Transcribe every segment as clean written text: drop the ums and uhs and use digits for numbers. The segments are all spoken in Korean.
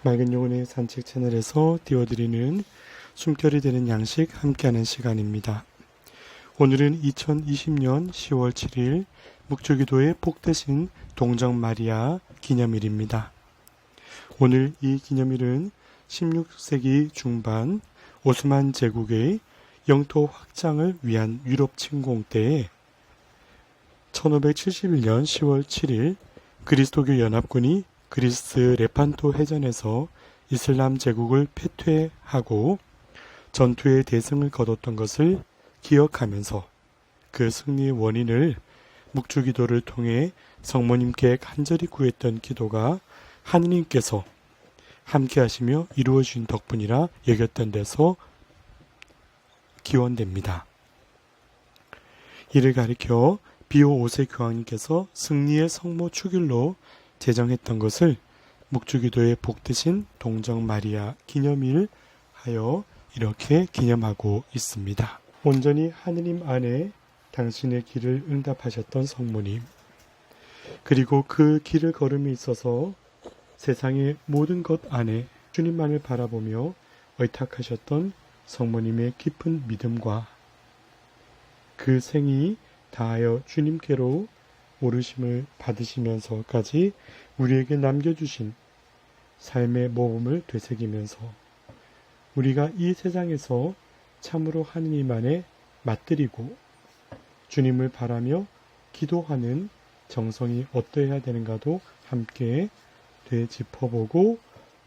맑은 영혼의 산책 채널에서 띄워드리는 숨결이 되는 양식 함께하는 시간입니다. 오늘은 2020년 10월 7일 묵주기도의 복되신 동정 마리아 기념일입니다. 오늘 이 기념일은 16세기 중반 오스만 제국의 영토 확장을 위한 유럽 침공 때에 1571년 10월 7일 그리스도교 연합군이 그리스 레판토 해전에서 이슬람 제국을 패퇴하고 전투의 대승을 거뒀던 것을 기억하면서 그 승리의 원인을 묵주기도를 통해 성모님께 간절히 구했던 기도가 하느님께서 함께 하시며 이루어진 덕분이라 여겼던 데서 기원됩니다. 이를 가리켜 비오 5세 교황님께서 승리의 성모 축일로 제정했던 것을 묵주기도의 복되신 동정 마리아 기념일 하여 이렇게 기념하고 있습니다. 온전히 하느님 안에 당신의 길을 응답하셨던 성모님, 그리고 그 길을 걸음에 있어서 세상의 모든 것 안에 주님만을 바라보며 의탁하셨던 성모님의 깊은 믿음과 그 생이 다하여 주님께로 오르심을 받으시면서까지 우리에게 남겨주신 삶의 모범을 되새기면서 우리가 이 세상에서 참으로 하느님 안에 맞들이고 주님을 바라며 기도하는 정성이 어떠해야 되는가도 함께 되짚어보고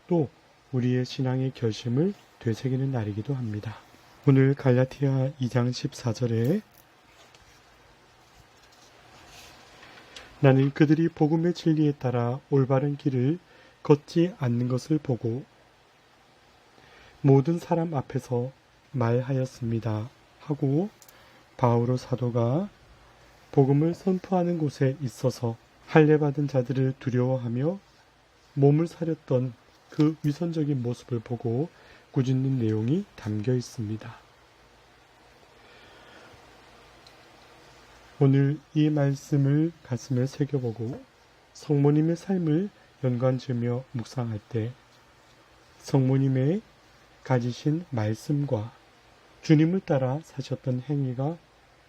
또 우리의 신앙의 결심을 되새기는 날이기도 합니다. 오늘 갈라티아 2장 14절에 나는 그들이 복음의 진리에 따라 올바른 길을 걷지 않는 것을 보고 모든 사람 앞에서 말하였습니다 하고 바오로 사도가 복음을 선포하는 곳에 있어서 할례받은 자들을 두려워하며 몸을 사렸던 그 위선적인 모습을 보고 꾸짖는 내용이 담겨 있습니다. 오늘 이 말씀을 가슴에 새겨보고 성모님의 삶을 연관지으며 묵상할 때 성모님의 가지신 말씀과 주님을 따라 사셨던 행위가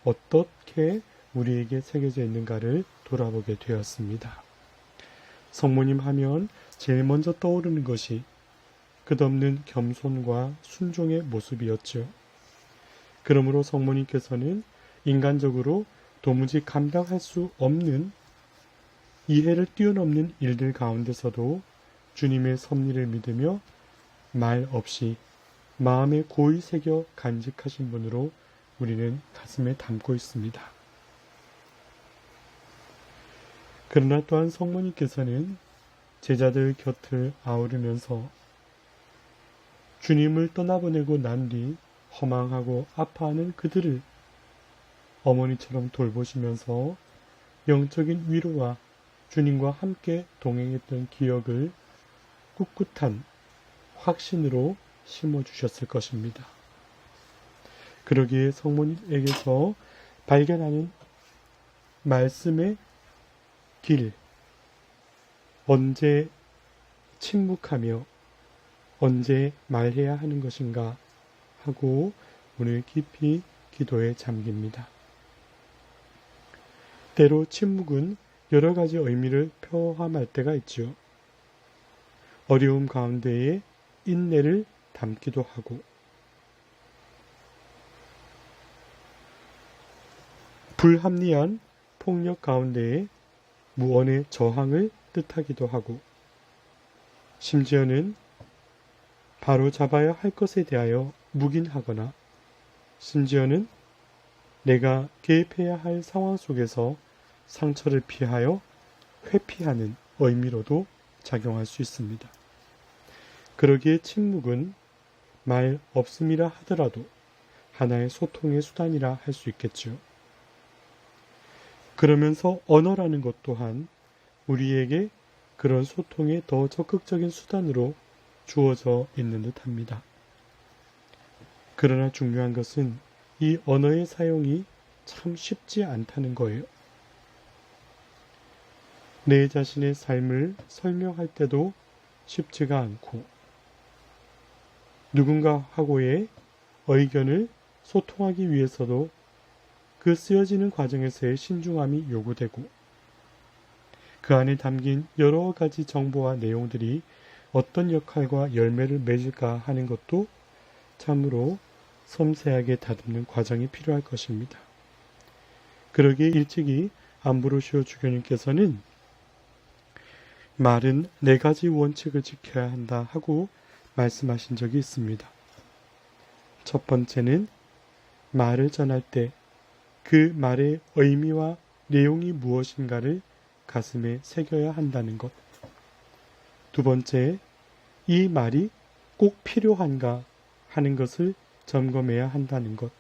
어떻게 우리에게 새겨져 있는가를 돌아보게 되었습니다. 성모님 하면 제일 먼저 떠오르는 것이 끝없는 겸손과 순종의 모습이었죠. 그러므로 성모님께서는 인간적으로 도무지 감당할 수 없는 이해를 뛰어넘는 일들 가운데서도 주님의 섭리를 믿으며 말 없이 마음에 고이 새겨 간직하신 분으로 우리는 가슴에 담고 있습니다. 그러나 또한 성모님께서는 제자들 곁을 아우르면서 주님을 떠나보내고 난 뒤 허망하고 아파하는 그들을 어머니처럼 돌보시면서 영적인 위로와 주님과 함께 동행했던 기억을 꿋꿋한 확신으로 심어주셨을 것입니다. 그러기에 성모님에게서 발견하는 말씀의 길, 언제 침묵하며 언제 말해야 하는 것인가 하고 오늘 깊이 기도에 잠깁니다. 때로 침묵은 여러 가지 의미를 표함할 때가 있죠. 어려움 가운데에 인내를 담기도 하고 불합리한 폭력 가운데에 무언의 저항을 뜻하기도 하고 심지어는 바로 잡아야 할 것에 대하여 묵인하거나 심지어는 내가 개입해야 할 상황 속에서 상처를 피하여 회피하는 의미로도 작용할 수 있습니다. 그러기에 침묵은 말 없음이라 하더라도 하나의 소통의 수단이라 할 수 있겠죠. 그러면서 언어라는 것 또한 우리에게 그런 소통의 더 적극적인 수단으로 주어져 있는 듯합니다. 그러나 중요한 것은 이 언어의 사용이 참 쉽지 않다는 거예요. 내 자신의 삶을 설명할 때도 쉽지가 않고 누군가하고의 의견을 소통하기 위해서도 그 쓰여지는 과정에서의 신중함이 요구되고 그 안에 담긴 여러 가지 정보와 내용들이 어떤 역할과 열매를 맺을까 하는 것도 참으로 섬세하게 다듬는 과정이 필요할 것입니다. 그러기에 일찍이 암브로시오 주교님께서는 말은 4가지 원칙을 지켜야 한다 하고 말씀하신 적이 있습니다. 첫 번째는 말을 전할 때 그 말의 의미와 내용이 무엇인가를 가슴에 새겨야 한다는 것. 두 번째, 이 말이 꼭 필요한가 하는 것을 점검해야 한다는 것.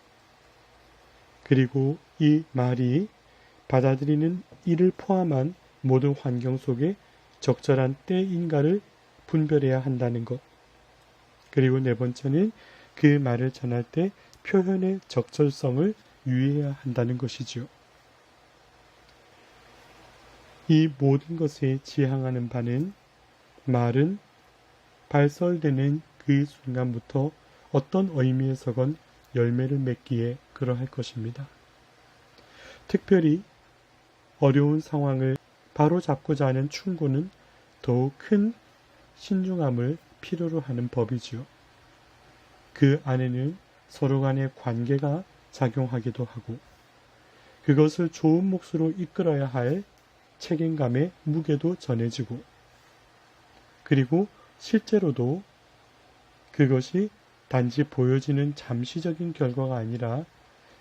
그리고 이 말이 받아들이는 이를 포함한 모든 환경 속에 적절한 때인가를 분별해야 한다는 것. 그리고 네 번째는 그 말을 전할 때 표현의 적절성을 유의해야 한다는 것이지요. 이 모든 것에 지향하는 바는 말은 발설되는 그 순간부터 어떤 의미에서건 열매를 맺기에 그러할 것입니다. 특별히 어려운 상황을 바로잡고자 하는 충고는 더욱 큰 신중함을 필요로 하는 법이지요. 그 안에는 서로 간의 관계가 작용하기도 하고 그것을 좋은 몫으로 이끌어야 할 책임감의 무게도 전해지고 그리고 실제로도 그것이 단지 보여지는 잠시적인 결과가 아니라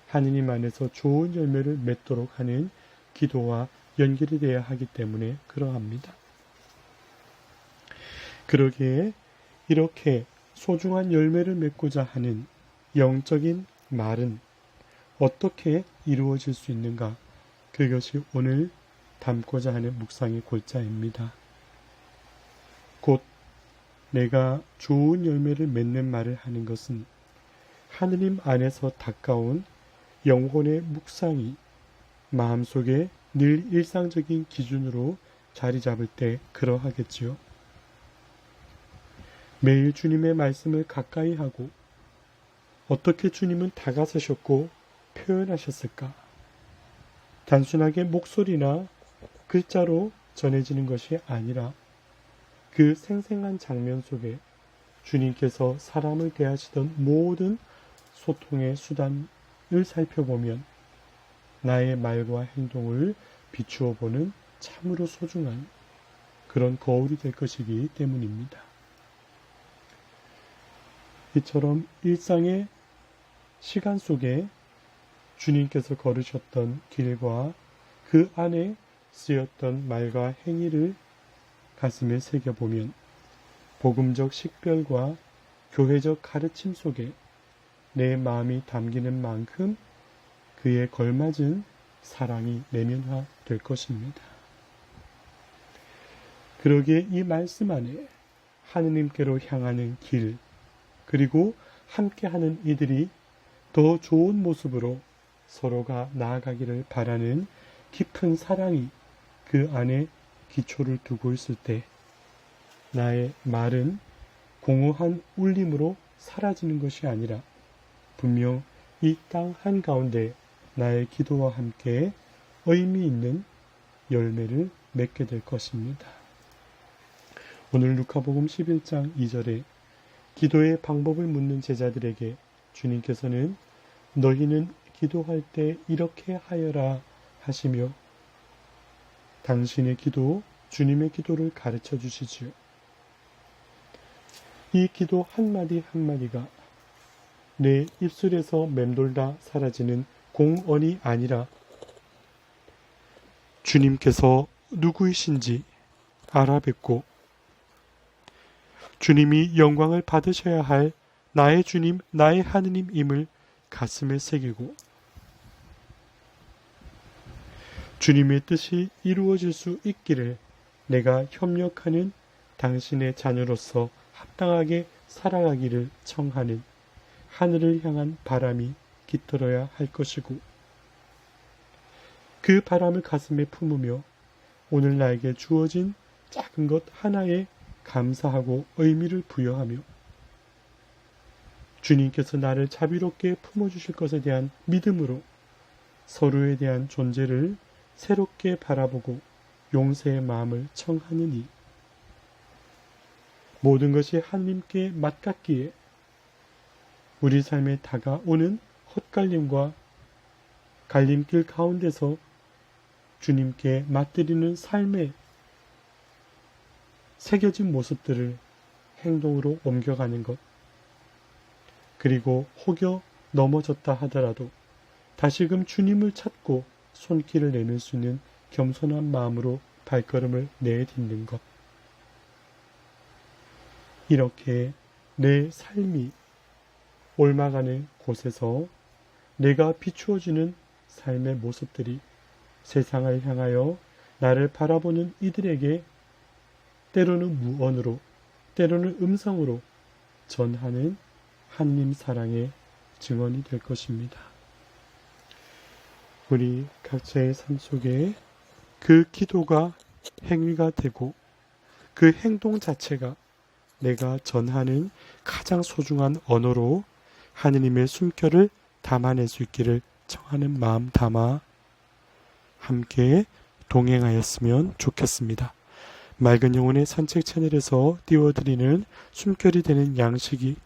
하느님 안에서 좋은 열매를 맺도록 하는 기도와 연결이 되어야 하기 때문에 그러합니다. 그러기에 이렇게 소중한 열매를 맺고자 하는 영적인 말은 어떻게 이루어질 수 있는가? 그것이 오늘 담고자 하는 묵상의 골자입니다. 곧 내가 좋은 열매를 맺는 말을 하는 것은 하느님 안에서 가까운 영혼의 묵상이 마음속에 늘 일상적인 기준으로 자리 잡을 때 그러하겠지요. 매일 주님의 말씀을 가까이 하고 어떻게 주님은 다가서셨고 표현하셨을까? 단순하게 목소리나 글자로 전해지는 것이 아니라 그 생생한 장면 속에 주님께서 사람을 대하시던 모든 소통의 수단을 살펴보면 나의 말과 행동을 비추어 보는 참으로 소중한 그런 거울이 될 것이기 때문입니다. 이처럼 일상의 시간 속에 주님께서 걸으셨던 길과 그 안에 쓰였던 말과 행위를 가슴에 새겨보면 복음적 식별과 교회적 가르침 속에 내 마음이 담기는 만큼 그에 걸맞은 사랑이 내면화될 것입니다. 그러기에 이 말씀 안에 하느님께로 향하는 길 그리고 함께하는 이들이 더 좋은 모습으로 서로가 나아가기를 바라는 깊은 사랑이 그 안에 기초를 두고 있을 때 나의 말은 공허한 울림으로 사라지는 것이 아니라 분명 이 땅 한가운데 나의 기도와 함께 의미 있는 열매를 맺게 될 것입니다. 오늘 루카복음 11장 2절에 기도의 방법을 묻는 제자들에게 주님께서는 너희는 기도할 때 이렇게 하여라 하시며 당신의 기도, 주님의 기도를 가르쳐 주시지요. 이 기도 한마디 한마디가 내 입술에서 맴돌다 사라지는 공언이 아니라 주님께서 누구이신지 알아뵙고 주님이 영광을 받으셔야 할 나의 주님, 나의 하느님임을 가슴에 새기고 주님의 뜻이 이루어질 수 있기를 내가 협력하는 당신의 자녀로서 합당하게 살아가기를 청하는 하늘을 향한 바람이 깃들어야 할 것이고 그 바람을 가슴에 품으며 오늘 나에게 주어진 작은 것 하나에 감사하고 의미를 부여하며 주님께서 나를 자비롭게 품어주실 것에 대한 믿음으로 서로에 대한 존재를 새롭게 바라보고 용서의 마음을 청하느니 모든 것이 하나님께 맞닿기에 우리 삶에 다가오는 헛갈림과 갈림길 가운데서 주님께 맞들이는 삶에 새겨진 모습들을 행동으로 옮겨가는 것, 그리고 혹여 넘어졌다 하더라도 다시금 주님을 찾고 손길을 내밀 수 있는 겸손한 마음으로 발걸음을 내딛는 것. 이렇게 내 삶이 옮아가는 곳에서 내가 비추어지는 삶의 모습들이 세상을 향하여 나를 바라보는 이들에게 때로는 무언으로, 때로는 음성으로 전하는 하느님 사랑의 증언이 될 것입니다. 우리 각자의 삶 속에 그 기도가 행위가 되고 그 행동 자체가 내가 전하는 가장 소중한 언어로 하느님의 숨결을 담아낼 수 있기를 청하는 마음 담아 함께 동행하였으면 좋겠습니다. 맑은 영혼의 산책 채널에서 띄워드리는 숨결이 되는 양식이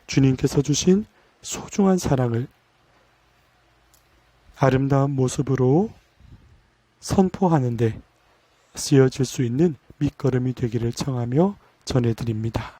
주님께서 주신 소중한 사랑을 아름다운 모습으로 선포하는 데 쓰여질 수 있는 밑거름이 되기를 청하며 전해드립니다.